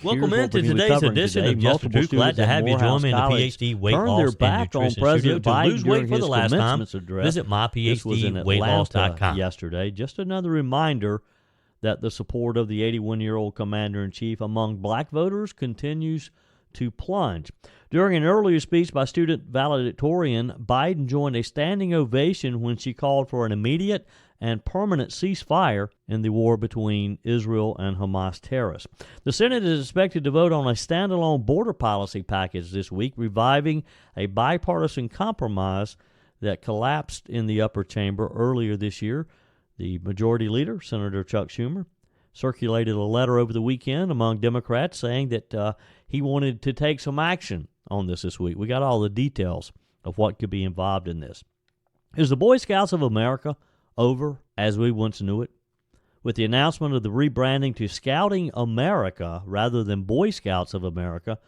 Welcome into today's edition of Just the Truth. Glad to have you join me in the PhD Weight Loss and Nutrition Studio. To lose weight for the last time, visit myphdweightloss.com. Yesterday, just another reminder that the support of the 81-year-old commander-in-chief among black voters continues to plunge. During an earlier speech by student valedictorian, Biden joined a standing ovation when she called for an immediate and permanent ceasefire in the war between Israel and Hamas terrorists. The Senate is expected to vote on a standalone border policy package this week, reviving a bipartisan compromise that collapsed in the upper chamber earlier this year. The majority leader, Senator Chuck Schumer, circulated a letter over the weekend among Democrats saying that he wanted to take some action on this week. We got all the details of what could be involved in this. Is the Boy Scouts of America over as we once knew it? With the announcement of the rebranding to Scouting America rather than Boy Scouts of America,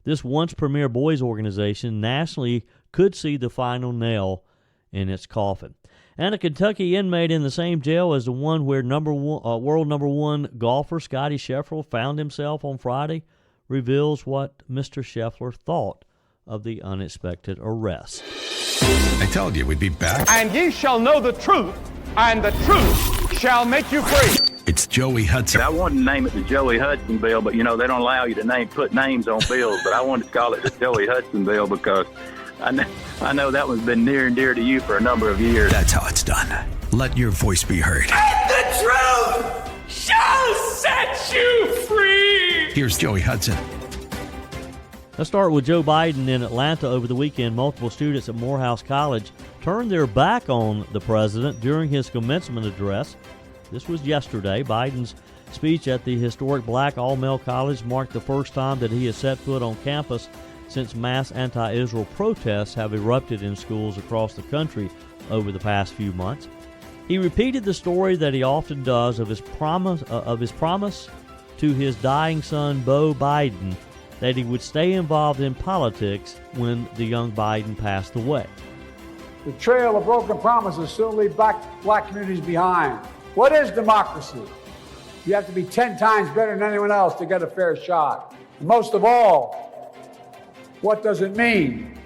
this once premier boys organization nationally could see the final nail in its coffin. And a Kentucky inmate in the same jail as the one where world number one golfer Scottie Scheffler found himself on Friday reveals what Mr. Scheffler thought of the unexpected arrest. I told you we'd be back. And ye shall know the truth, and the truth shall make you free. It's Joey Hudson. I wanted to name it the Joey Hudson bill, but, they don't allow you to put names on bills. But I wanted to call it the Joey Hudson bill because I know that one's been near and dear to you for a number of years. That's how it's done. Let your voice be heard. And the truth shall set you free. Here's Joey Hudson. Let's start with Joe Biden in Atlanta over the weekend. Multiple students at Morehouse College turned their back on the president during his commencement address. This was yesterday. Biden's speech at the historic black all-male college marked the first time that he has set foot on campus since mass anti-Israel protests have erupted in schools across the country over the past few months. He repeated the story that he often does of his promise to his dying son, Beau Biden, that he would stay involved in politics when the young Biden passed away. The trail of broken promises still leave black communities behind. What is democracy? You have to be 10 times better than anyone else to get a fair shot. And most of all, what does it mean,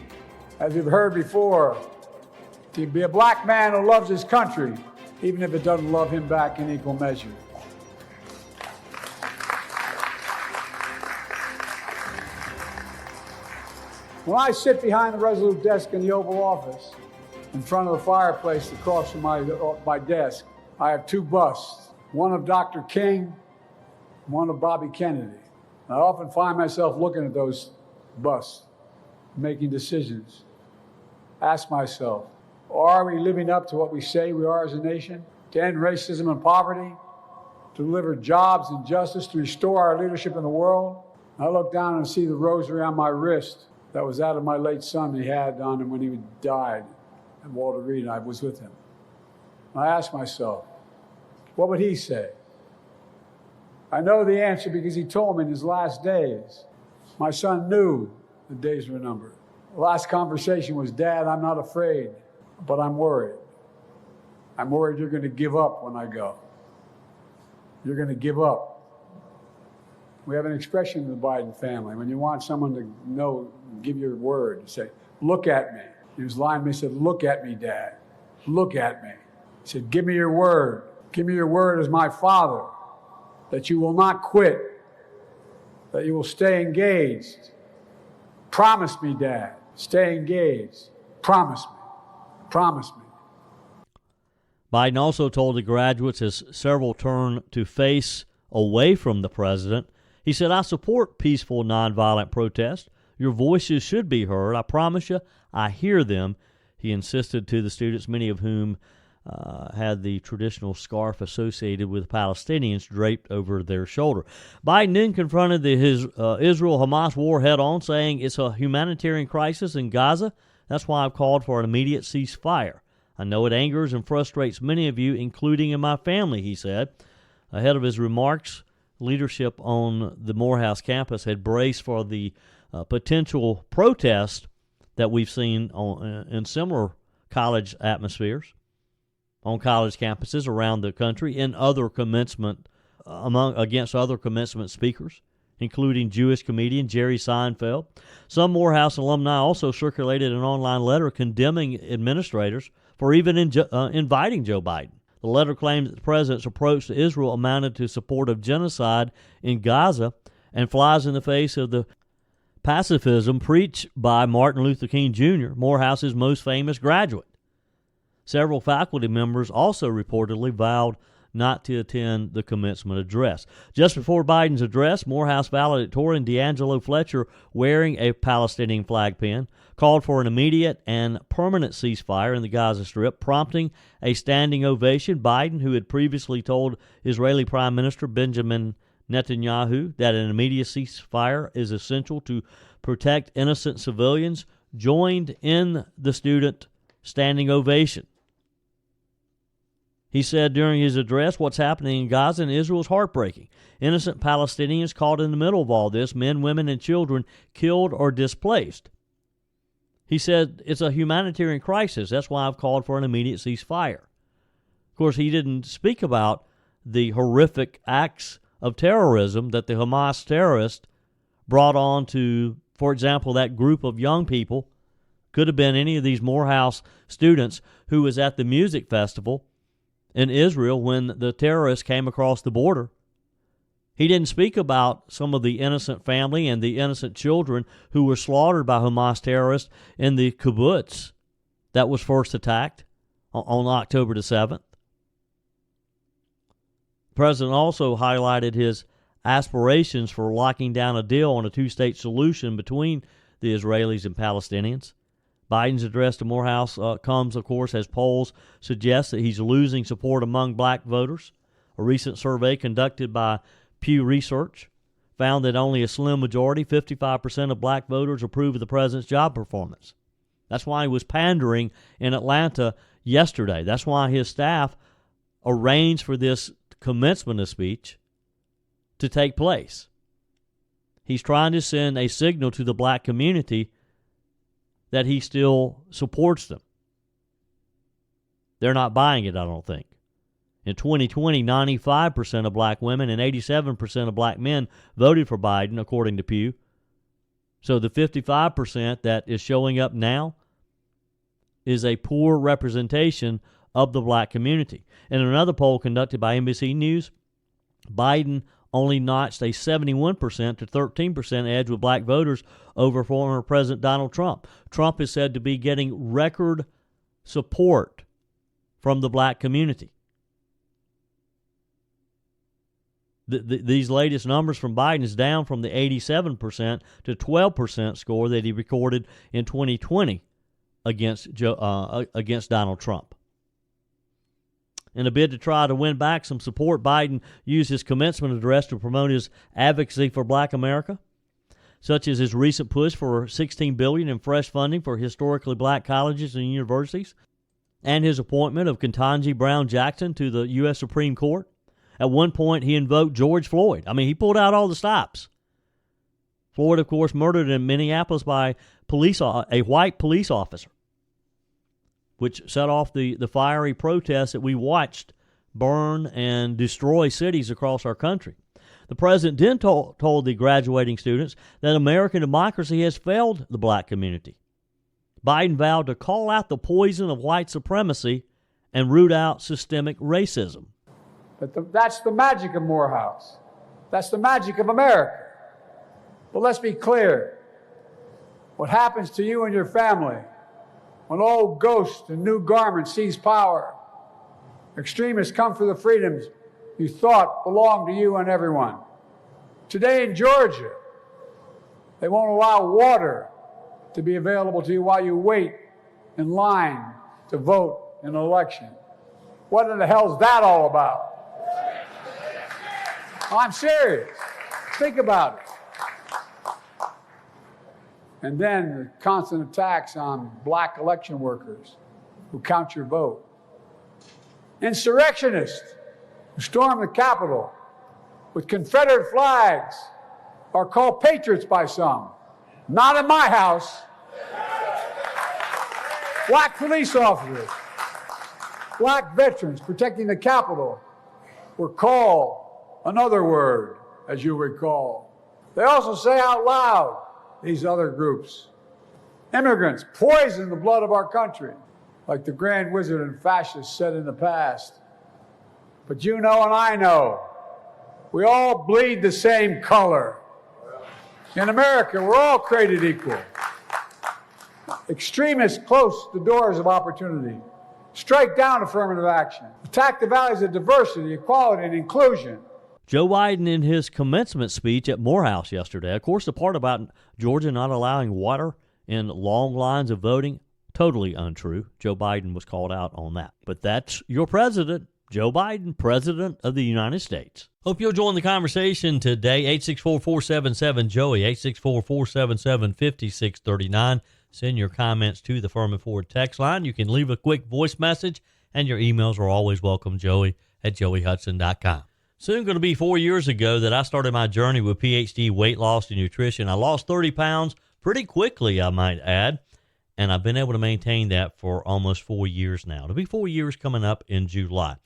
as we've heard before, to be a black man who loves his country, even if it doesn't love him back in equal measure? When I sit behind the Resolute desk in the Oval Office, in front of the fireplace across from my desk, I have two busts, one of Dr. King, one of Bobby Kennedy. I often find myself looking at those busts, making decisions. Ask myself, are we living up to what we say we are as a nation? To end racism and poverty, to deliver jobs and justice, to restore our leadership in the world? I look down and see the rosary on my wrist. That was that of my late son he had on him when he died. And Walter Reed and I was with him. I asked myself, what would he say? I know the answer because he told me in his last days. My son knew the days were numbered. The last conversation was, Dad, I'm not afraid, but I'm worried. I'm worried you're going to give up when I go. You're going to give up. We have an expression in the Biden family. When you want someone to know, give your word. You say, look at me. He was lying to me. He said, look at me, Dad. Look at me. He said, give me your word. Give me your word as my father that you will not quit, that you will stay engaged. Promise me, Dad. Stay engaged. Promise me. Promise me. Biden also told the graduates as several turned to face away from the president. He said, I support peaceful, nonviolent protest. Your voices should be heard. I promise you, I hear them. He insisted to the students, many of whom had the traditional scarf associated with Palestinians draped over their shoulder. Biden then confronted his Israel-Hamas war head-on, saying it's a humanitarian crisis in Gaza. That's why I've called for an immediate ceasefire. I know it angers and frustrates many of you, including in my family, he said. Ahead of his remarks, leadership on the Morehouse campus had braced for the potential protest that we've seen in similar college atmospheres on college campuses around the country in other commencement against other commencement speakers, including Jewish comedian Jerry Seinfeld. Some Morehouse alumni also circulated an online letter condemning administrators for even inviting Joe Biden. The letter claimed that the president's approach to Israel amounted to support of genocide in Gaza and flies in the face of the pacifism preached by Martin Luther King Jr., Morehouse's most famous graduate. Several faculty members also reportedly vowed not to attend the commencement address. Just before Biden's address, Morehouse valedictorian D'Angelo Fletcher, wearing a Palestinian flag pin, called for an immediate and permanent ceasefire in the Gaza Strip, prompting a standing ovation. Biden, who had previously told Israeli Prime Minister Benjamin Netanyahu that an immediate ceasefire is essential to protect innocent civilians, joined in the student standing ovation. He said during his address, "What's happening in Gaza and Israel is heartbreaking. Innocent Palestinians caught in the middle of all this, men, women, and children killed or displaced." He said, "It's a humanitarian crisis. That's why I've called for an immediate ceasefire." Of course, he didn't speak about the horrific acts of terrorism that the Hamas terrorists brought on to, for example, that group of young people, could have been any of these Morehouse students who was at the music festival in Israel when the terrorists came across the border. He didn't speak about some of the innocent family and the innocent children who were slaughtered by Hamas terrorists in the kibbutz that was first attacked on October the 7th. The president also highlighted his aspirations for locking down a deal on a two-state solution between the Israelis and Palestinians. Biden's address to Morehouse comes, of course, as polls suggest that he's losing support among black voters. A recent survey conducted by Pew Research found that only a slim majority, 55% of black voters, approve of the president's job performance. That's why he was pandering in Atlanta yesterday. That's why his staff arranged for this commencement speech to take place. He's trying to send a signal to the black community that he still supports them. They're not buying it, I don't think. In 2020, 95% of black women and 87% of black men voted for Biden, according to Pew. So the 55% that is showing up now is a poor representation of the black community. In another poll conducted by NBC News, Biden only notched a 71% to 13% edge with black voters over former President Donald Trump. Trump is said to be getting record support from the black community. These latest numbers from Biden is down from the 87% to 12% score that he recorded in 2020 against Donald Trump. In a bid to try to win back some support, Biden used his commencement address to promote his advocacy for black America, such as his recent push for $16 billion in fresh funding for historically black colleges and universities, and his appointment of Ketanji Brown Jackson to the U.S. Supreme Court. At one point, he invoked George Floyd. I mean, he pulled out all the stops. Floyd, of course, murdered in Minneapolis by a white police officer, which set off the fiery protests that we watched burn and destroy cities across our country. The president then told the graduating students that American democracy has failed the black community. Biden vowed to call out the poison of white supremacy and root out systemic racism. But that's the magic of Morehouse. That's the magic of America. But let's be clear. What happens to you and your family when old ghosts in new garments seize power? Extremists come for the freedoms you thought belonged to you and everyone. Today in Georgia, they won't allow water to be available to you while you wait in line to vote in an election. What in the hell is that all about? I'm serious. Think about it. And then the constant attacks on black election workers who count your vote. Insurrectionists who storm the Capitol with Confederate flags are called patriots by some. Not in my house. Black police officers, black veterans protecting the Capitol were called another word, as you recall. They also say out loud, these other groups, immigrants poison the blood of our country, like the grand wizard and fascists said in the past. But you know and I know, we all bleed the same color. In America, we're all created equal. Extremists close the doors of opportunity. Strike down affirmative action. Attack the values of diversity, equality, and inclusion. Joe Biden in his commencement speech at Morehouse yesterday, of course, the part about Georgia not allowing water in long lines of voting, totally untrue. Joe Biden was called out on that. But that's your president, Joe Biden, President of the United States. Hope you'll join the conversation today. 864-477-JOEY, 864-477-5639. Send your comments to the Furman Ford text line. You can leave a quick voice message, and your emails are always welcome, joey@joeyhudson.com. Soon going to be 4 years ago that I started my journey with PhD weight loss and nutrition. I lost 30 pounds pretty quickly, I might add, and I've been able to maintain that for almost 4 years now. It'll be 4 years coming up in July.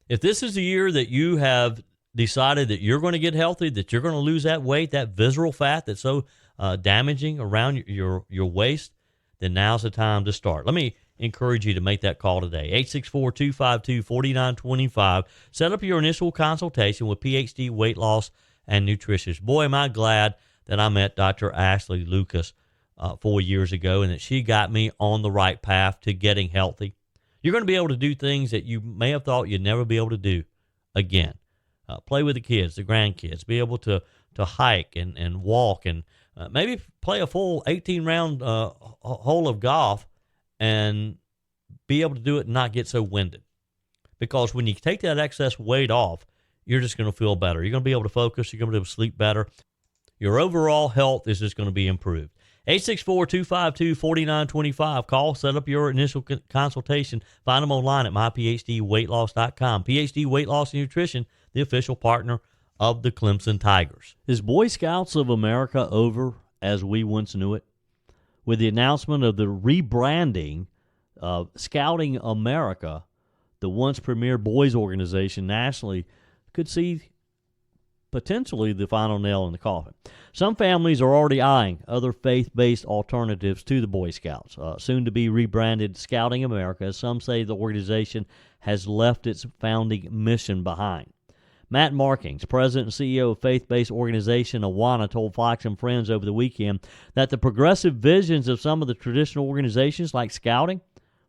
If this is the year that you have decided that you're going to get healthy, that you're going to lose that weight, that visceral fat that's so damaging around your waist, then now's the time to start. Let me encourage you to make that call today. 864-252-4925. Set up your initial consultation with PhD Weight Loss and Nutritionist. Boy, am I glad that I met Dr. Ashley Lucas 4 years ago and that she got me on the right path to getting healthy. You're going to be able to do things that you may have thought you'd never be able to do again. Play with the kids, the grandkids, be able to hike and walk and maybe play a full 18-round hole of golf and be able to do it and not get so winded. Because when you take that excess weight off, you're just going to feel better. You're going to be able to focus. You're going to be able to sleep better. Your overall health is just going to be improved. 864-252-4925. Call, set up your initial consultation. Find them online at myphdweightloss.com. PhD Weight Loss and Nutrition, the official partner of the Clemson Tigers. Is Boy Scouts of America over as we once knew it? With the announcement of the rebranding of Scouting America, the once premier boys organization nationally could see potentially the final nail in the coffin. Some families are already eyeing other faith-based alternatives to the Boy Scouts, soon to be rebranded Scouting America, as some say the organization has left its founding mission behind. Matt Markings, president and CEO of faith-based organization Awana, told Fox and Friends over the weekend that the progressive visions of some of the traditional organizations like Scouting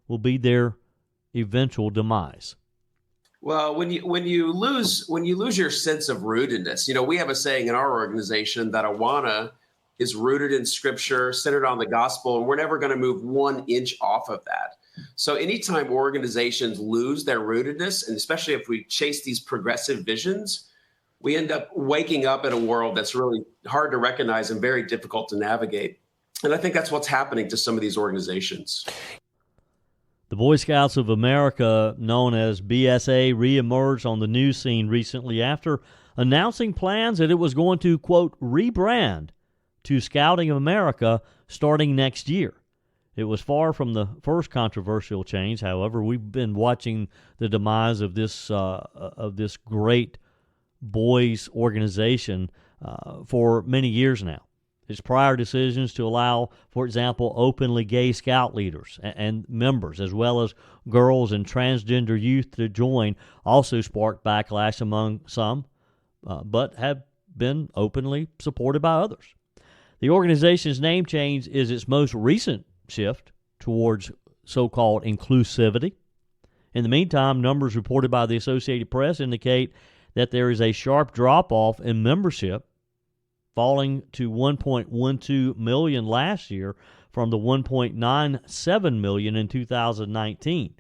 will be their eventual demise. Well, when you lose your sense of rootedness, we have a saying in our organization that Awana is rooted in Scripture, centered on the gospel, and we're never going to move 1 inch off of that. So anytime organizations lose their rootedness, and especially if we chase these progressive visions, we end up waking up in a world that's really hard to recognize and very difficult to navigate. And I think that's what's happening to some of these organizations. The Boy Scouts of America, known as BSA, reemerged on the news scene recently after announcing plans that it was going to, quote, rebrand to Scouting America starting next year. It was far from the first controversial change. However, we've been watching the demise of this great boys organization for many years now. Its prior decisions to allow, for example, openly gay scout leaders and members, as well as girls and transgender youth to join, also sparked backlash among some, but have been openly supported by others. The organization's name change is its most recent shift towards so-called inclusivity. In the meantime, numbers reported by the Associated Press indicate that there is a sharp drop-off in membership, falling to 1.12 million last year from the 1.97 million in 2019.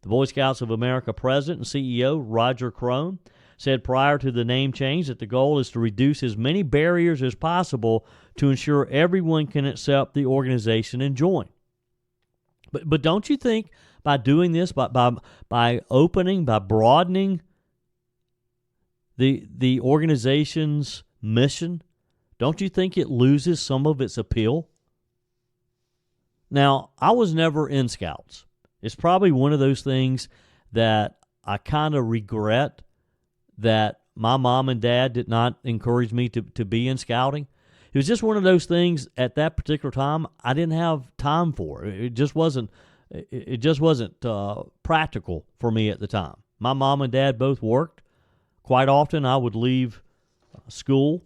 The Boy Scouts of America president and CEO Roger Crone said prior to the name change that the goal is to reduce as many barriers as possible to ensure everyone can accept the organization and join. But don't you think by doing this, by opening, by broadening the organization's mission, don't you think it loses some of its appeal? Now, I was never in Scouts. It's probably one of those things that I kind of regret that my mom and dad did not encourage me to be in scouting. It was just one of those things at that particular time I didn't have time for. It just wasn't practical for me at the time. My mom and dad both worked. Quite often I would leave school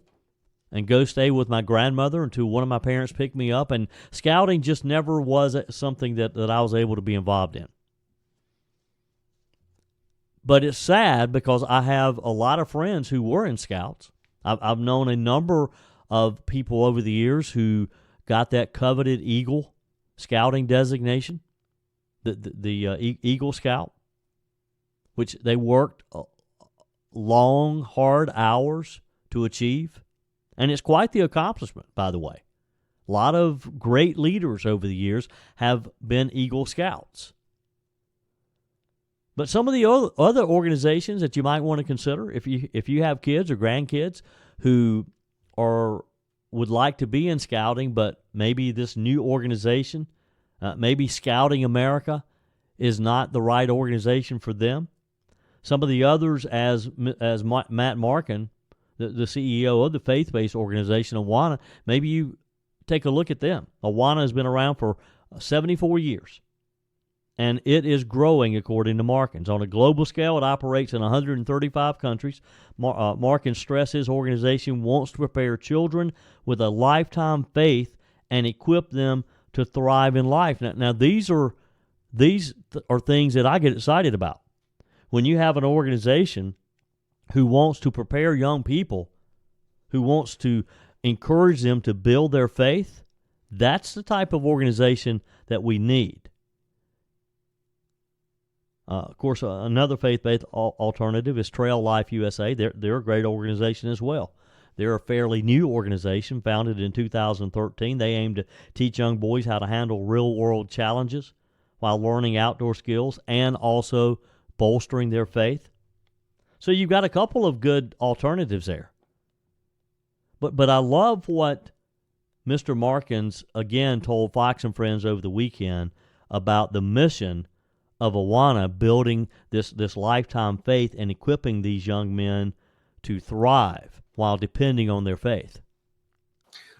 and go stay with my grandmother until one of my parents picked me up, and scouting just never was something that I was able to be involved in. But it's sad because I have a lot of friends who were in scouts. I've known a number of people over the years who got that coveted Eagle Scouting designation, the Eagle Scout, which they worked long, hard hours to achieve. And it's quite the accomplishment, by the way. A lot of great leaders over the years have been Eagle Scouts. But some of the other organizations that you might want to consider, if you have kids or grandkids who would like to be in scouting, but maybe this new organization, maybe Scouting America, is not the right organization for them. Some of the others, as Matt Markin, the CEO of the faith-based organization Awana, maybe you take a look at them. Awana has been around for 74 years, and it is growing according to Markins. On a global scale, it operates in 135 countries. Markins stressed his organization wants to prepare children with a lifetime faith and equip them to thrive in life. Now these are things that I get excited about. When you have an organization who wants to prepare young people, who wants to encourage them to build their faith, that's the type of organization that we need. Of course, another faith-based alternative is Trail Life USA. They're a great organization as well. They're a fairly new organization, founded in 2013. They aim to teach young boys how to handle real-world challenges while learning outdoor skills and also bolstering their faith. So you've got a couple of good alternatives there. But I love what Mr. Markins again told Fox and Friends over the weekend about the mission of Awana, building this lifetime faith and equipping these young men to thrive while depending on their faith.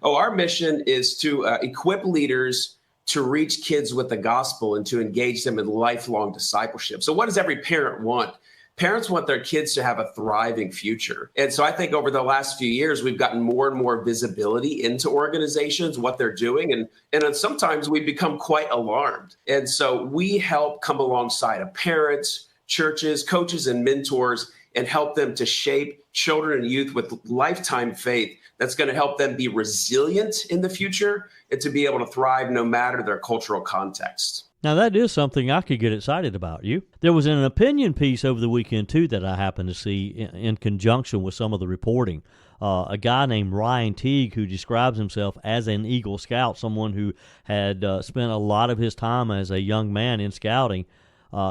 Oh, our mission is to equip leaders to reach kids with the gospel and to engage them in lifelong discipleship. So what does every parent want? Parents want their kids to have a thriving future. And so I think over the last few years, we've gotten more and more visibility into organizations, what they're doing. And sometimes we become quite alarmed. And so we help come alongside of parents, churches, coaches, and mentors and help them to shape children and youth with lifetime faith that's going to help them be resilient in the future and to be able to thrive no matter their cultural context. Now, that is something I could get excited about. There was an opinion piece over the weekend, too, that I happened to see in conjunction with some of the reporting. A guy named Ryan Teague, who describes himself as an Eagle Scout, someone who had spent a lot of his time as a young man in scouting,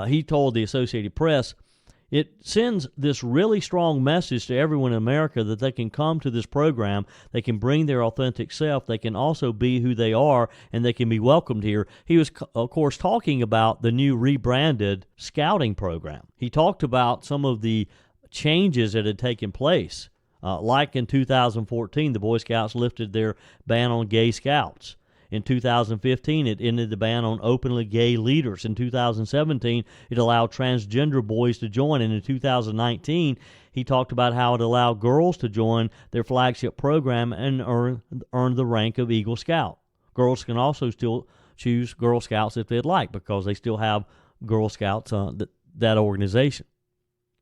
he told the Associated Press, it sends this really strong message to everyone in America that they can come to this program, they can bring their authentic self, they can also be who they are, and they can be welcomed here. He was, of course, talking about the new rebranded scouting program. He talked about some of the changes that had taken place. Like in 2014, the Boy Scouts lifted their ban on gay scouts. In 2015, it ended the ban on openly gay leaders. In 2017, it allowed transgender boys to join. And in 2019, he talked about how it allowed girls to join their flagship program and earn the rank of Eagle Scout. Girls can also still choose Girl Scouts if they'd like, because they still have Girl Scouts, that organization.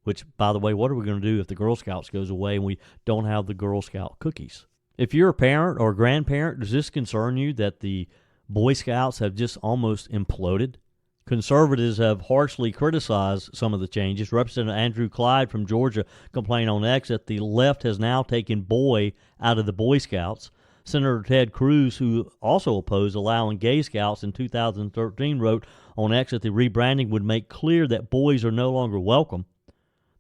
Which, by the way, what are we going to do if the Girl Scouts goes away and we don't have the Girl Scout cookies? If you're a parent or a grandparent, does this concern you that the Boy Scouts have just almost imploded? Conservatives have harshly criticized some of the changes. Representative Andrew Clyde from Georgia complained on X that the left has now taken boy out of the Boy Scouts. Senator Ted Cruz, who also opposed allowing gay scouts in 2013, wrote on X that the rebranding would make clear that boys are no longer welcome.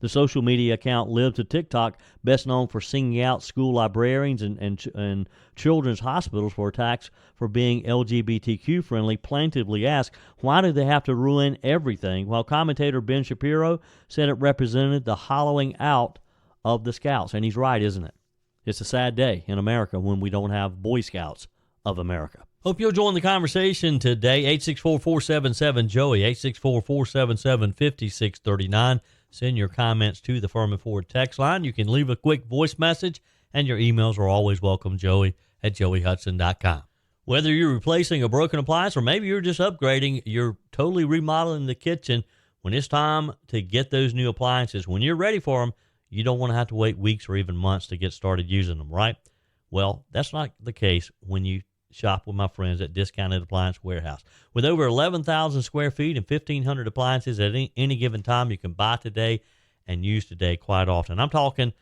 The social media account Live to TikTok, best known for singing out school librarians and children's hospitals for attacks for being LGBTQ friendly, plaintively asked, why do they have to ruin everything? While commentator Ben Shapiro said it represented the hollowing out of the Scouts. And he's right, isn't it? It's a sad day in America when we don't have Boy Scouts of America. Hope you'll join the conversation today. 864-477-JOEY, 864-477-5639. Send your comments to the Furman Ford text line. You can leave a quick voice message, and your emails are always welcome, joey@joeyhudson.com. Whether you're replacing a broken appliance or maybe you're just upgrading, you're totally remodeling the kitchen, when it's time to get those new appliances, when you're ready for them, you don't want to have to wait weeks or even months to get started using them, right? Well, that's not the case when you shop with my friends at Discounted Appliance Warehouse. With over 11,000 square feet and 1,500 appliances at any given time, you can buy today and use today quite often. I'm talking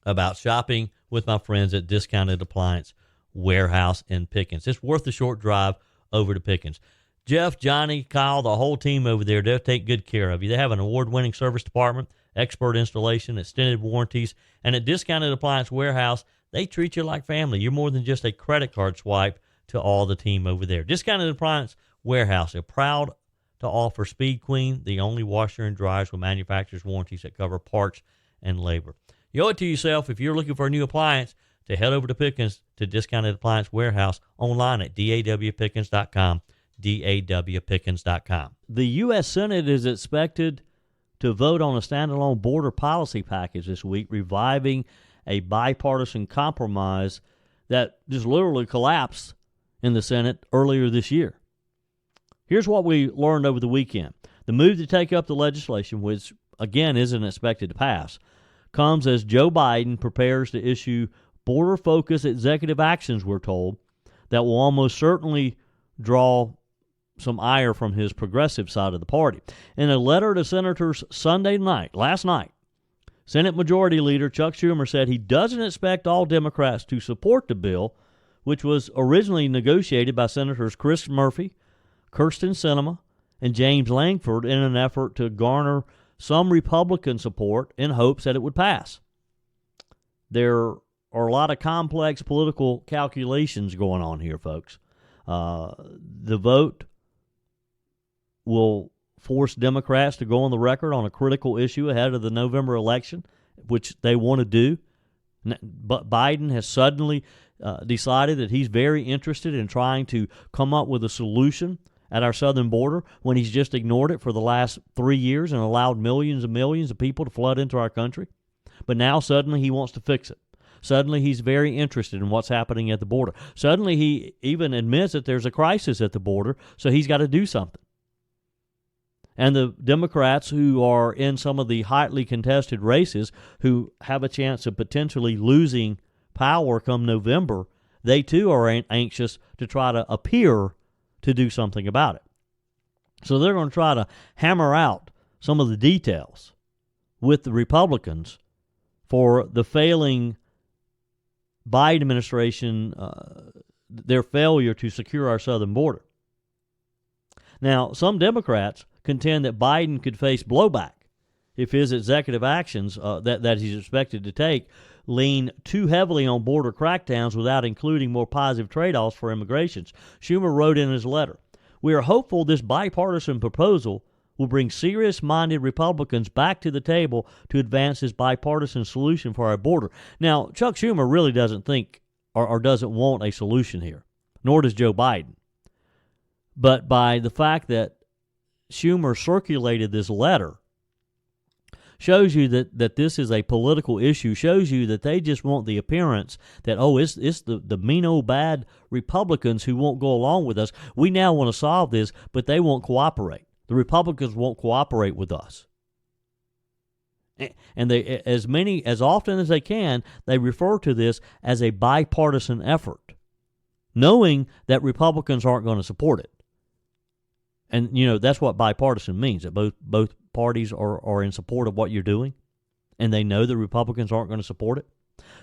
about shopping with my friends at Discounted Appliance Warehouse in Pickens. It's worth the short drive over to Pickens. Jeff, Johnny, Kyle, the whole team over there, they'll take good care of you. They have an award-winning service department, expert installation, extended warranties, and at Discounted Appliance Warehouse, they treat you like family. You're more than just a credit card swipe to all the team over there. Discounted Appliance Warehouse, they're proud to offer Speed Queen, the only washer and dryers with manufacturer's warranties that cover parts and labor. You owe it to yourself if you're looking for a new appliance to head over to Pickens to Discounted Appliance Warehouse online at dawpickens.com, dawpickens.com. The U.S. Senate is expected to vote on a standalone border policy package this week, reviving a bipartisan compromise that just literally collapsed in the Senate earlier this year. Here's what we learned over the weekend. The move to take up the legislation, which again isn't expected to pass, comes as Joe Biden prepares to issue border-focused executive actions, we're told, that will almost certainly draw some ire from his progressive side of the party. In a letter to senators last night, Senate Majority Leader Chuck Schumer said he doesn't expect all Democrats to support the bill, which was originally negotiated by Senators Chris Murphy, Kirsten Sinema, and James Langford in an effort to garner some Republican support in hopes that it would pass. There are a lot of complex political calculations going on here, folks. The vote will force Democrats to go on the record on a critical issue ahead of the November election, which they want to do. But Biden has suddenly decided that he's very interested in trying to come up with a solution at our southern border when he's just ignored it for the last 3 years and allowed millions and millions of people to flood into our country. But now suddenly he wants to fix it. Suddenly he's very interested in what's happening at the border. Suddenly he even admits that there's a crisis at the border, so he's got to do something. And the Democrats who are in some of the hotly contested races who have a chance of potentially losing power come November, they too are anxious to try to appear to do something about it. So they're going to try to hammer out some of the details with the Republicans for the failing Biden administration, their failure to secure our southern border. Now, some Democrats contend that Biden could face blowback if his executive actions that he's expected to take lean too heavily on border crackdowns without including more positive trade-offs for immigrations. Schumer wrote in his letter, "We are hopeful this bipartisan proposal will bring serious-minded Republicans back to the table to advance this bipartisan solution for our border." Now, Chuck Schumer really doesn't think or doesn't want a solution here, nor does Joe Biden. But by the fact that Schumer circulated this letter shows you that this is a political issue, shows you that they just want the appearance that, it's the mean old bad Republicans who won't go along with us. We now want to solve this, but they won't cooperate. The Republicans won't cooperate with us. And they, as often as they can, they refer to this as a bipartisan effort, knowing that Republicans aren't going to support it. And, that's what bipartisan means, that both parties are in support of what you're doing, and they know the Republicans aren't going to support it.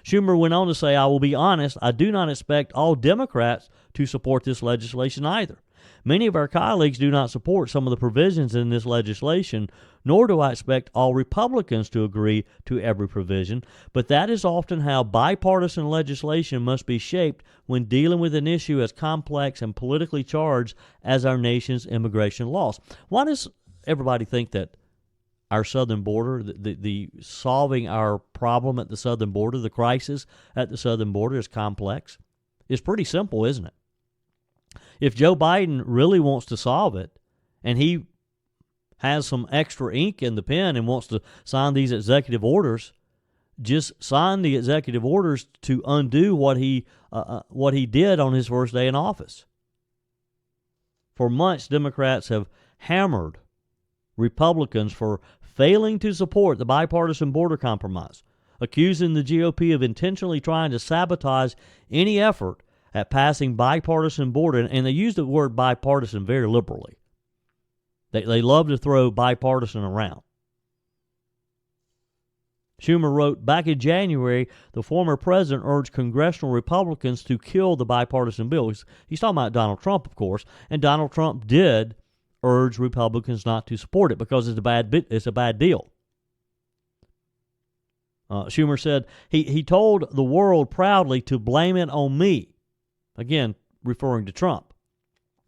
Schumer went on to say, "I will be honest, I do not expect all Democrats to support this legislation either. Many of our colleagues do not support some of the provisions in this legislation, nor do I expect all Republicans to agree to every provision, but that is often how bipartisan legislation must be shaped when dealing with an issue as complex and politically charged as our nation's immigration laws." Why does everybody think that our southern border, the solving our problem at the southern border, the crisis at the southern border is complex. It's pretty simple, isn't it? If Joe Biden really wants to solve it, and he has some extra ink in the pen and wants to sign these executive orders, just sign the executive orders to undo what he did on his first day in office. For months, Democrats have hammered Republicans for failing to support the bipartisan border compromise, accusing the GOP of intentionally trying to sabotage any effort at passing bipartisan border, and they use the word bipartisan very liberally. They love to throw bipartisan around. Schumer wrote, back in January, the former president urged congressional Republicans to kill the bipartisan bill. He's talking about Donald Trump, of course, and Donald Trump did urge Republicans not to support it because it's a bad deal. Schumer said he told the world proudly to blame it on me, again referring to Trump.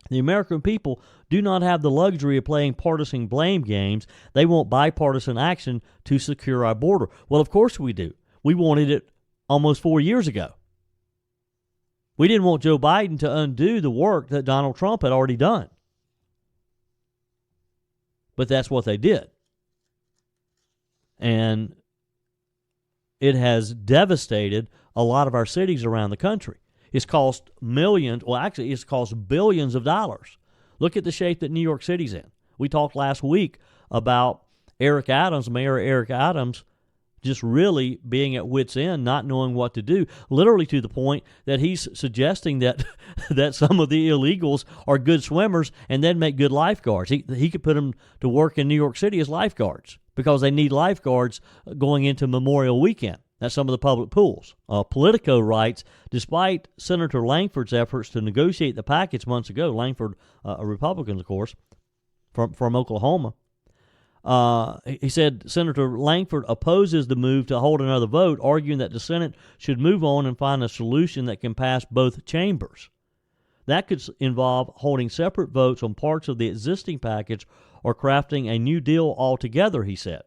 The American people do not have the luxury of playing partisan blame games. They want bipartisan action to secure our border. Well, of course we do. We wanted it almost 4 years ago. We didn't want Joe Biden to undo the work that Donald Trump had already done. But that's what they did. And it has devastated a lot of our cities around the country. It's cost millions, well, actually, it's cost billions of dollars. Look at the shape that New York City's in. We talked last week about Mayor Eric Adams, just really being at wit's end, not knowing what to do, literally to the point that he's suggesting that that some of the illegals are good swimmers and then make good lifeguards. He could put them to work in New York City as lifeguards because they need lifeguards going into Memorial Weekend. That's some of the public pools. Politico writes, despite Senator Langford's efforts to negotiate the package months ago, Langford, a Republican, of course, from Oklahoma, he said Senator Langford opposes the move to hold another vote, arguing that the Senate should move on and find a solution that can pass both chambers. That could involve holding separate votes on parts of the existing package or crafting a new deal altogether, he said.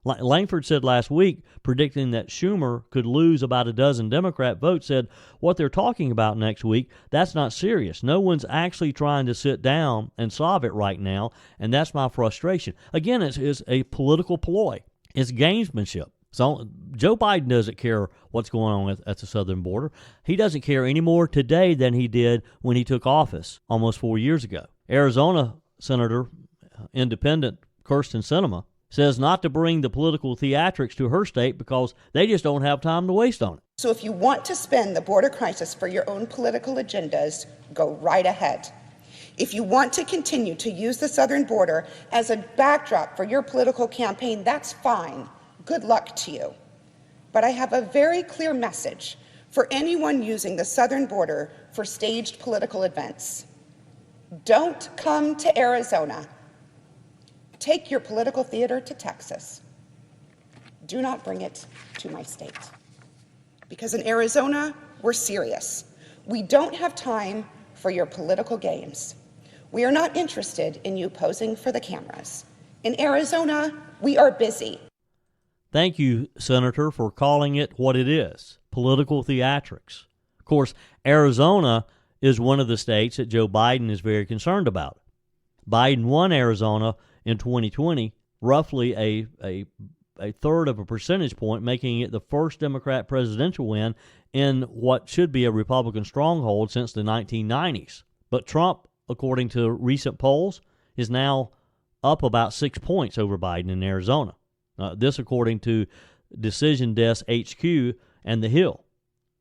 Langford said last week, predicting that Schumer could lose about a dozen Democrat votes, said, what they're talking about next week, that's not serious. No one's actually trying to sit down and solve it right now, and that's my frustration. Again, it's a political ploy. It's gamesmanship. So Joe Biden doesn't care what's going on at the southern border. He doesn't care any more today than he did when he took office almost 4 years ago. Arizona Senator, Independent Kirsten Sinema, says not to bring the political theatrics to her state because they just don't have time to waste on it. So if you want to spin the border crisis for your own political agendas, go right ahead. If you want to continue to use the southern border as a backdrop for your political campaign, that's fine. Good luck to you. But I have a very clear message for anyone using the southern border for staged political events. Don't come to Arizona. Take your political theater to Texas. Do not bring it to my state. Because in Arizona, we're serious. We don't have time for your political games. We are not interested in you posing for the cameras. In Arizona, we are busy. Thank you, Senator, for calling it what it is, political theatrics. Of course, Arizona is one of the states that Joe Biden is very concerned about. Biden won Arizona in 2020, roughly a third of a percentage point, making it the first Democrat presidential win in what should be a Republican stronghold since the 1990s. But Trump, according to recent polls, is now up about 6 points over Biden in Arizona. This according to Decision Desk HQ and The Hill,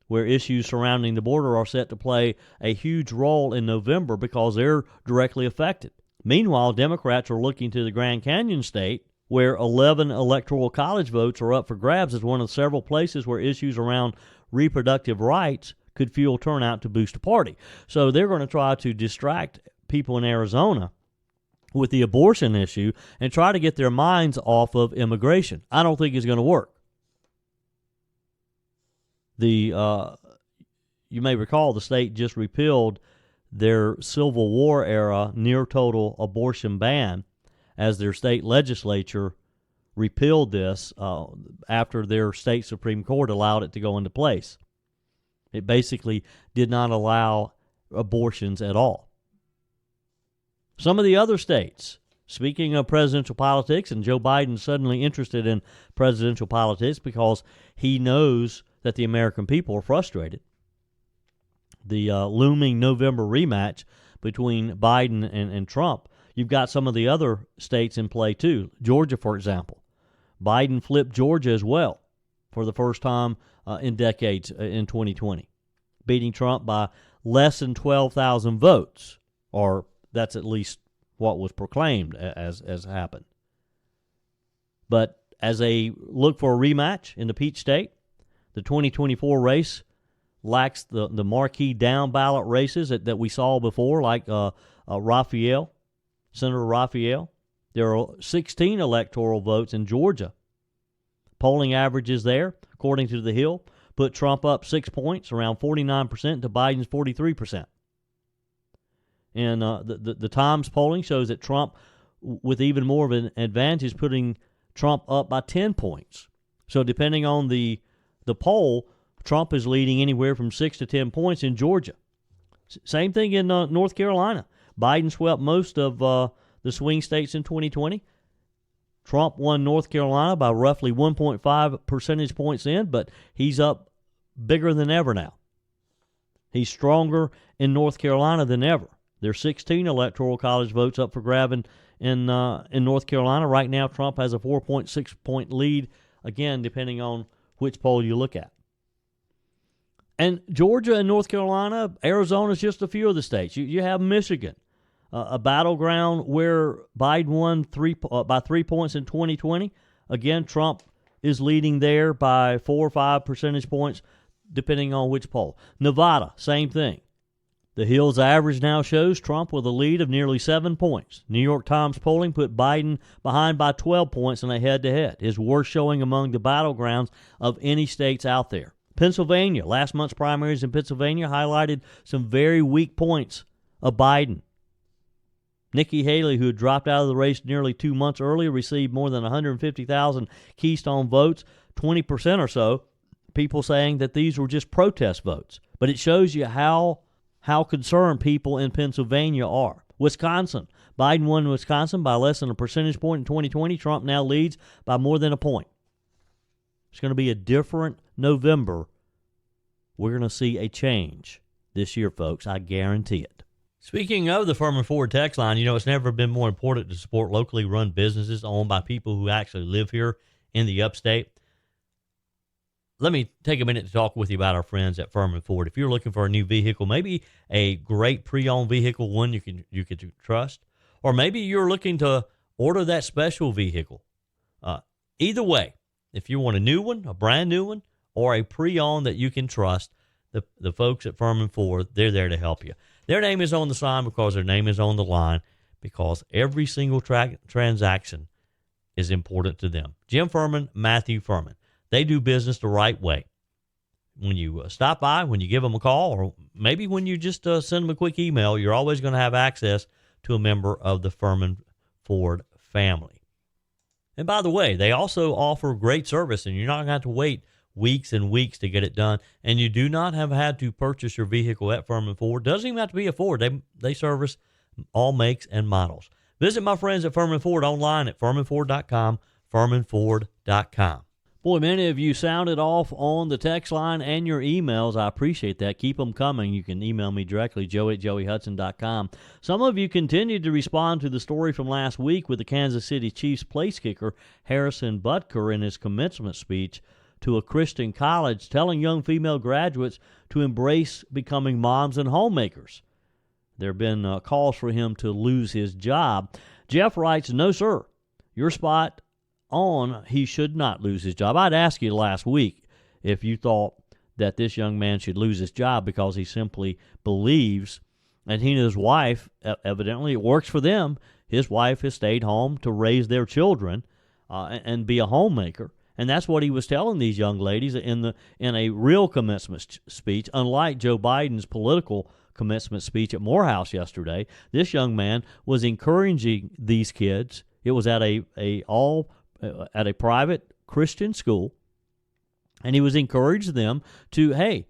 where issues surrounding the border are set to play a huge role in November because they're directly affected. Meanwhile, Democrats are looking to the Grand Canyon state, where 11 electoral college votes are up for grabs, as one of several places where issues around reproductive rights could fuel turnout to boost the party. So they're going to try to distract people in Arizona with the abortion issue and try to get their minds off of immigration. I don't think it's going to work. You may recall the state just repealed their Civil War era near total abortion ban as their state legislature repealed this after their state Supreme Court allowed it to go into place. It basically did not allow abortions at all. Some of the other states, speaking of presidential politics, and Joe Biden suddenly interested in presidential politics because he knows that the American people are frustrated. The looming November rematch between Biden and Trump, you've got some of the other states in play too. Georgia, for example. Biden flipped Georgia as well for the first time in decades in 2020, beating Trump by less than 12,000 votes, or that's at least what was proclaimed as happened. But as they look for a rematch in the Peach State, the 2024 race lacks the marquee down-ballot races that we saw before, like Raphael, Senator Raphael. There are 16 electoral votes in Georgia. Polling averages there, according to The Hill, put Trump up 6 points, around 49% to Biden's 43%. And the Times polling shows that Trump, with even more of an advantage, putting Trump up by 10 points. So depending on the poll, Trump is leading anywhere from 6 to 10 points in Georgia. Same thing in North Carolina. Biden swept most of the swing states in 2020. Trump won North Carolina by roughly 1.5 percentage points in, but he's up bigger than ever now. He's stronger in North Carolina than ever. There's 16 electoral college votes up for grabbing in North Carolina. Right now, Trump has a 4.6 point lead, again, depending on which poll you look at. And Georgia and North Carolina, Arizona is just a few of the states. You have Michigan, a battleground where Biden won by 3 points in 2020. Again, Trump is leading there by 4 or 5 percentage points, depending on which poll. Nevada, same thing. The Hill's average now shows Trump with a lead of nearly 7 points. New York Times polling put Biden behind by 12 points in a head-to-head, his worst showing among the battlegrounds of any states out there. Pennsylvania, last month's primaries in Pennsylvania highlighted some very weak points of Biden. Nikki Haley, who had dropped out of the race nearly 2 months earlier, received more than 150,000 Keystone votes, 20% or so, people saying that these were just protest votes. But it shows you how concerned people in Pennsylvania are. Wisconsin, Biden won Wisconsin by less than a percentage point in 2020. Trump now leads by more than a point. It's going to be a different November. We're going to see a change this year, folks. I guarantee it. Speaking of the Furman Ford text line, it's never been more important to support locally run businesses owned by people who actually live here in the upstate. Let me take a minute to talk with you about our friends at Furman Ford. If you're looking for a new vehicle, maybe a great pre-owned vehicle, one you can trust, or maybe you're looking to order that special vehicle. Either way, if you want a new one, a brand new one, or a pre-owned that you can trust, the folks at Furman Ford, they're there to help you. Their name is on the sign because their name is on the line, because every single transaction is important to them. Jim Furman, Matthew Furman. They do business the right way. When you stop by, when you give them a call, or maybe when you just send them a quick email, you're always going to have access to a member of the Furman Ford family. And by the way, they also offer great service, and you're not going to have to wait weeks and weeks to get it done. And you do not have had to purchase your vehicle at Furman Ford. Doesn't even have to be a Ford. They service all makes and models. Visit my friends at Furman Ford online at FurmanFord.com, FurmanFord.com. Boy, many of you sounded off on the text line and your emails. I appreciate that. Keep them coming. You can email me directly, joe@joeyhudson.com. Some of you continued to respond to the story from last week with the Kansas City Chiefs place kicker Harrison Butker in his commencement speech to a Christian college, telling young female graduates to embrace becoming moms and homemakers. There have been calls for him to lose his job. Jeff writes, "No, sir. Your spot on, he should not lose his job." I'd ask you last week if you thought that this young man should lose his job because he simply believes, and he and his wife, evidently it works for them. His wife has stayed home to raise their children and be a homemaker. And that's what he was telling these young ladies in a real commencement speech. Unlike Joe Biden's political commencement speech at Morehouse yesterday, this young man was encouraging these kids, It was at a private Christian school, and he was encouraging them to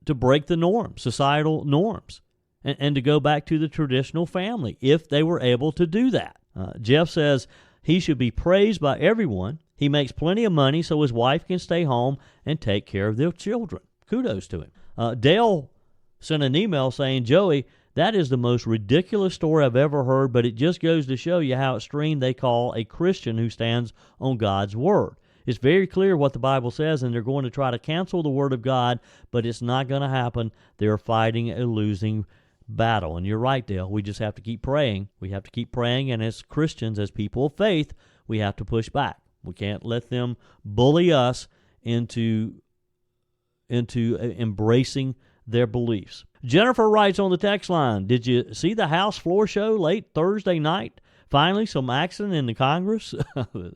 break the norms, societal norms, and to go back to the traditional family if they were able to do that. Jeff says he should be praised by everyone. He makes plenty of money so his wife can stay home and take care of their children. Kudos to him. Dale sent an email saying, Joey, that is the most ridiculous story I've ever heard, but it just goes to show you how extreme they call a Christian who stands on God's word. It's very clear what the Bible says, and they're going to try to cancel the word of God, but it's not going to happen. They're fighting a losing battle. And you're right, Dale. We just have to keep praying. We have to keep praying, and as Christians, as people of faith, we have to push back. We can't let them bully us into embracing their beliefs. Jennifer writes on the text line, did you see the House floor show late Thursday night? Finally, some action in the Congress.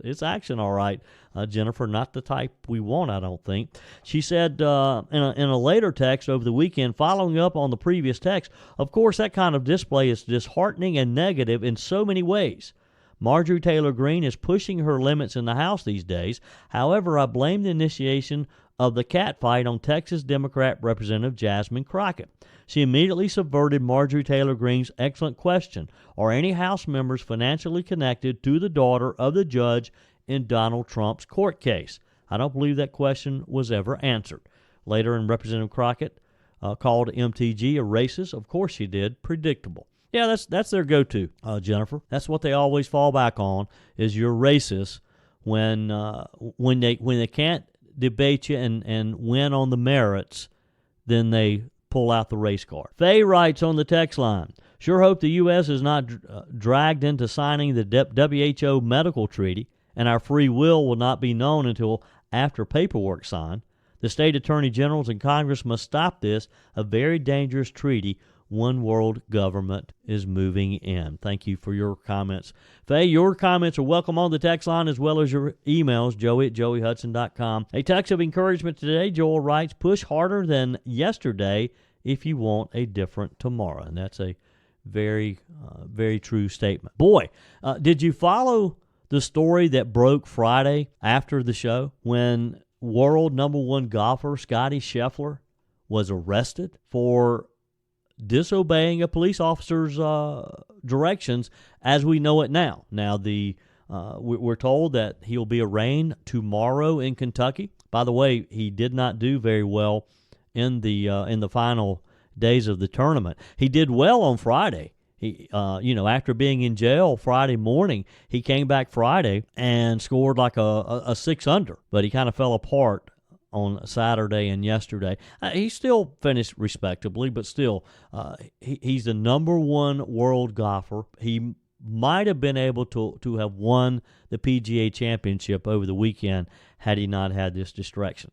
It's action, all right, Jennifer. Not the type we want, I don't think. She said in a later text over the weekend, following up on the previous text, of course, that kind of display is disheartening and negative in so many ways. Marjorie Taylor Greene is pushing her limits in the House these days. However, I blame the initiation of the catfight on Texas Democrat Representative Jasmine Crockett. She immediately subverted Marjorie Taylor Greene's excellent question, are any House members financially connected to the daughter of the judge in Donald Trump's court case? I don't believe that question was ever answered. Later, Representative Crockett called MTG a racist. Of course she did. Predictable. Yeah, that's their go-to, Jennifer. That's what they always fall back on, is you're racist when they can't debate you and win on the merits, then they pull out the race card. Faye writes on the text line, sure hope the U.S. is not dragged into signing the WHO medical treaty, and our free will not be known until after paperwork signed. The state attorney generals and Congress must stop this, a very dangerous treaty one world government is moving in. Thank you for your comments. Faye, your comments are welcome on the text line as well as your emails, joey@joeyhudson.com. A text of encouragement today, Joel writes, push harder than yesterday if you want a different tomorrow. And that's a very, very true statement. Boy, did you follow the story that broke Friday after the show when world number one golfer Scottie Scheffler was arrested for disobeying a police officer's directions as we know it now. Now, we're told that he'll be arraigned tomorrow in Kentucky. By the way, he did not do very well in the final days of the tournament. He did well on Friday. He, after being in jail Friday morning, he came back Friday and scored like a 6-under, but he kind of fell apart on Saturday and yesterday. He still finished respectably, but still, he's the number one world golfer. He might have been able to have won the PGA Championship over the weekend had he not had this distraction.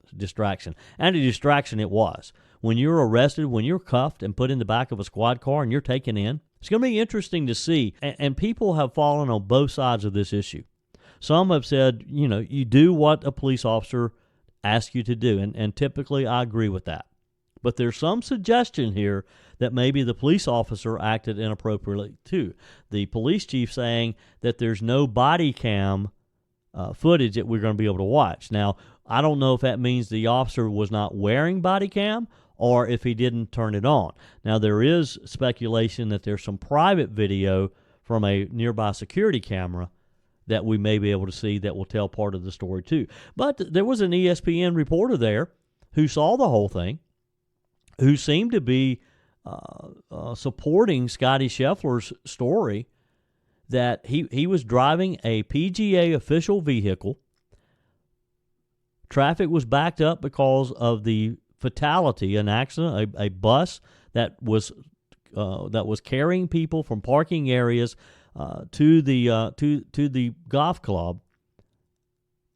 And a distraction it was. When you're arrested, when you're cuffed and put in the back of a squad car and you're taken in, it's going to be interesting to see. And people have fallen on both sides of this issue. Some have said, you do what a police officer ask you to do, and typically I agree with that. But there's some suggestion here that maybe the police officer acted inappropriately too. The police chief saying that there's no body cam footage that we're going to be able to watch. Now, I don't know if that means the officer was not wearing body cam or if he didn't turn it on. Now, there is speculation that there's some private video from a nearby security camera that we may be able to see that will tell part of the story too. But there was an ESPN reporter there who saw the whole thing, who seemed to be supporting Scottie Scheffler's story that he was driving a PGA official vehicle. Traffic was backed up because of the fatality, an accident, a bus that was carrying people from parking areas to the golf club,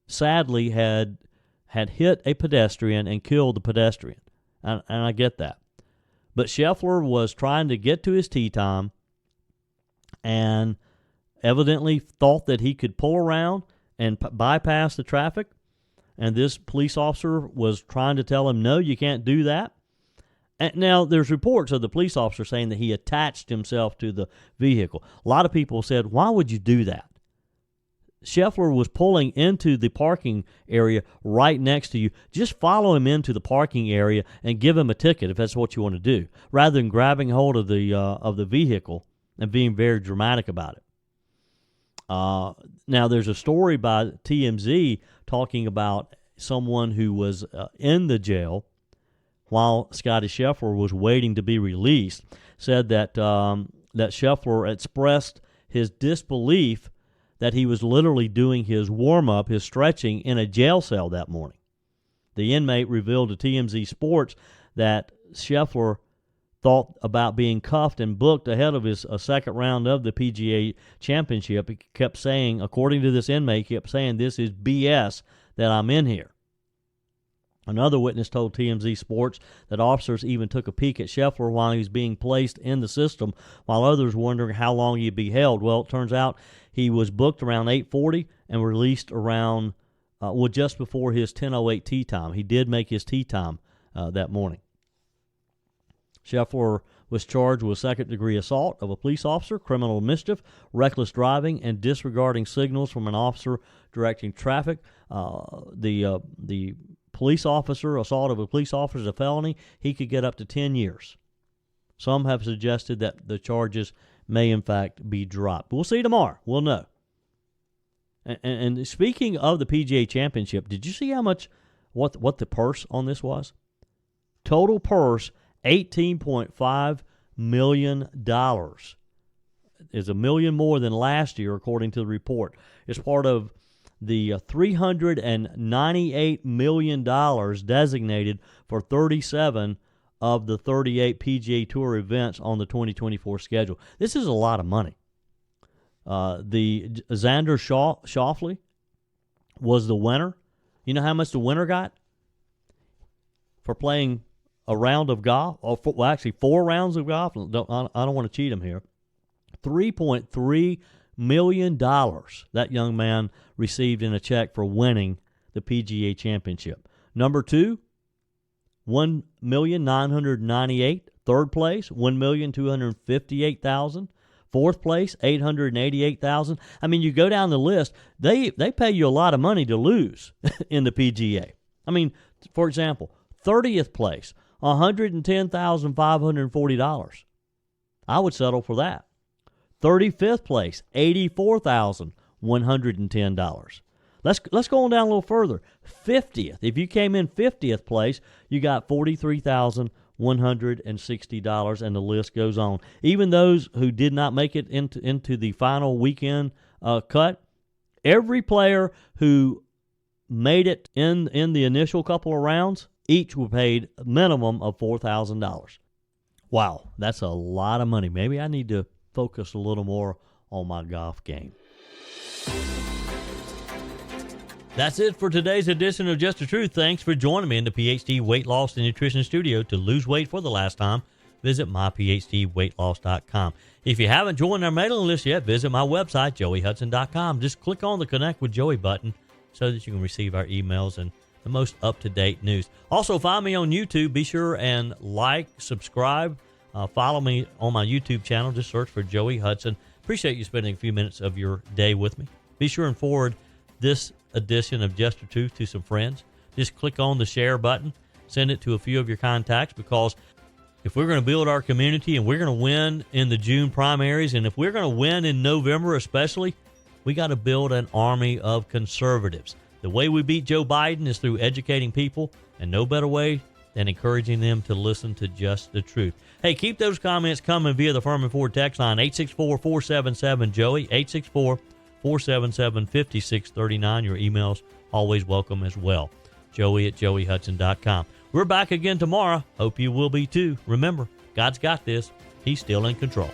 sadly had hit a pedestrian and killed the pedestrian, and I get that. But Scheffler was trying to get to his tee time, and evidently thought that he could pull around and bypass the traffic. And this police officer was trying to tell him, no, you can't do that. And now, there's reports of the police officer saying that he attached himself to the vehicle. A lot of people said, why would you do that? Scheffler was pulling into the parking area right next to you. Just follow him into the parking area and give him a ticket if that's what you want to do, rather than grabbing hold of the vehicle and being very dramatic about it. Now, there's a story by TMZ talking about someone who was in the jail while Scotty Scheffler was waiting to be released, said that that Scheffler expressed his disbelief that he was literally doing his warm-up, his stretching, in a jail cell that morning. The inmate revealed to TMZ Sports that Scheffler thought about being cuffed and booked ahead of his second round of the PGA Championship. He kept saying, according to this inmate, he kept saying, "This is BS that I'm in here." Another witness told TMZ Sports that officers even took a peek at Scheffler while he was being placed in the system, while others wondering how long he'd be held. Well, it turns out he was booked around 8:40 and released around, just before his 10:08 tee time. He did make his tee time that morning. Scheffler was charged with second-degree assault of a police officer, criminal mischief, reckless driving, and disregarding signals from an officer directing traffic. The police officer, assault of a police officer is a felony. He could get up to 10 years. Some have suggested that the charges may, in fact, be dropped. We'll see tomorrow. We'll know. And speaking of the PGA Championship, did you see how much, what the purse on this was? Total purse, $18.5 million. Is $1 million more than last year, according to the report. It's part of the $398 million designated for 37 of the 38 PGA Tour events on the 2024 schedule. This is a lot of money. The Xander Schauffele was the winner. You know how much the winner got for playing a round of golf? Actually, 4 rounds of golf. I don't want to cheat him here. $3.3 million that young man received in a check for winning the PGA Championship. Number 2, $1,998,000. Third place, $1,258,000. Fourth place, $888,000. I mean, you go down the list, they pay you a lot of money to lose in the PGA. I mean, for example, 30th place, $110,540. I would settle for that. 35th place, $84,110. Let's go on down a little further. 50th. If you came in 50th place, you got $43,160, and the list goes on. Even those who did not make it into the final weekend cut, every player who made it in the initial couple of rounds, each were paid a minimum of $4,000. Wow, that's a lot of money. Maybe I need to focus a little more on my golf game. That's it for today's edition of Just the Truth. Thanks for joining me in the PhD Weight Loss and Nutrition Studio. To lose weight for the last time, visit myphdweightloss.com. If you haven't joined our mailing list yet, visit my website, joeyhudson.com. Just click on the Connect with Joey button so that you can receive our emails and the most up-to-date news. Also, find me on YouTube. Be sure and like, subscribe, follow me on my YouTube channel. Just search for Joey Hudson. Appreciate you spending a few minutes of your day with me. Be sure and forward this edition of Just the Truth to some friends. Just click on the share button. Send it to a few of your contacts, because if we're going to build our community and we're going to win in the June primaries, and if we're going to win in November especially, we got to build an army of conservatives. The way we beat Joe Biden is through educating people, and no better way than encouraging them to listen to Just the Truth. Hey, keep those comments coming via the Furman Ford text line, 864-477-JOEY, 864-477-5639. Your emails always welcome as well. Joey@joeyhudson.com. We're back again tomorrow. Hope you will be too. Remember, God's got this. He's still in control.